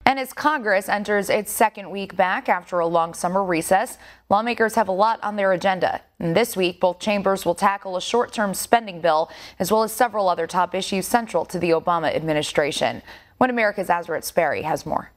And as Congress enters its second week back after a long summer recess, lawmakers have a lot on their agenda. And this week, both chambers will tackle a short-term spending bill, as well as several other top issues central to the Obama administration. One America's Aseret Sperry has more.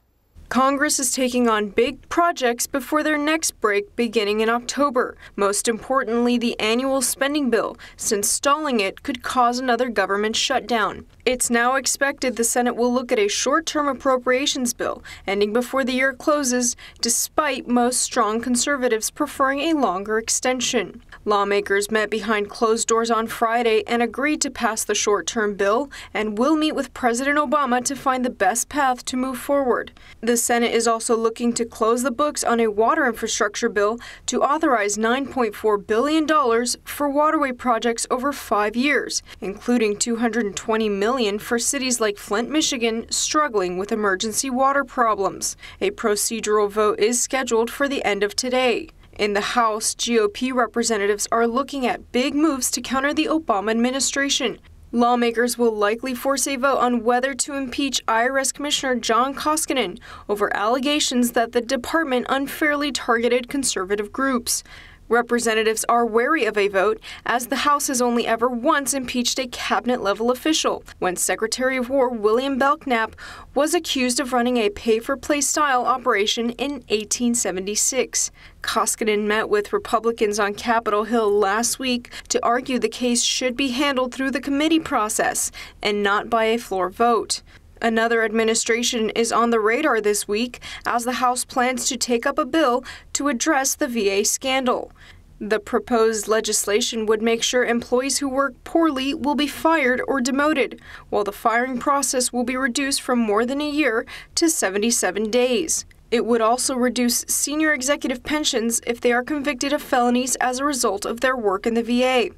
Congress is taking on big projects before their next break beginning in October. Most importantly, the annual spending bill, since stalling it could cause another government shutdown. It's now expected the Senate will look at a short-term appropriations bill ending before the year closes, despite most strong conservatives preferring a longer extension. Lawmakers met behind closed doors on Friday and agreed to pass the short-term bill and will meet with President Obama to find the best path to move forward. The Senate is also looking to close the books on a water infrastructure bill to authorize $9.4 billion for waterway projects over 5 years, including $220 million for cities like Flint, Michigan, struggling with emergency water problems. A procedural vote is scheduled for the end of today. In the House, GOP representatives are looking at big moves to counter the Obama administration. Lawmakers will likely force a vote on whether to impeach IRS Commissioner John Koskinen over allegations that the department unfairly targeted conservative groups. Representatives are wary of a vote, as the House has only ever once impeached a cabinet-level official, when Secretary of War William Belknap was accused of running a pay-for-play style operation in 1876. Koskinen met with Republicans on Capitol Hill last week to argue the case should be handled through the committee process and not by a floor vote. Another administration is on the radar this week as the House plans to take up a bill to address the VA scandal. The proposed legislation would make sure employees who work poorly will be fired or demoted, while the firing process will be reduced from more than a year to 77 days. It would also reduce senior executive pensions if they are convicted of felonies as a result of their work in the VA.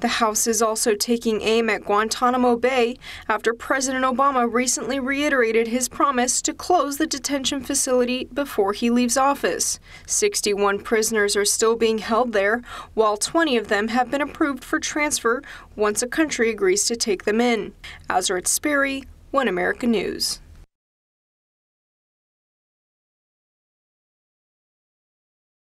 The House is also taking aim at Guantanamo Bay after President Obama recently reiterated his promise to close the detention facility before he leaves office. 61 prisoners are still being held there, while 20 of them have been approved for transfer once a country agrees to take them in. Aseret Sperry, One America News.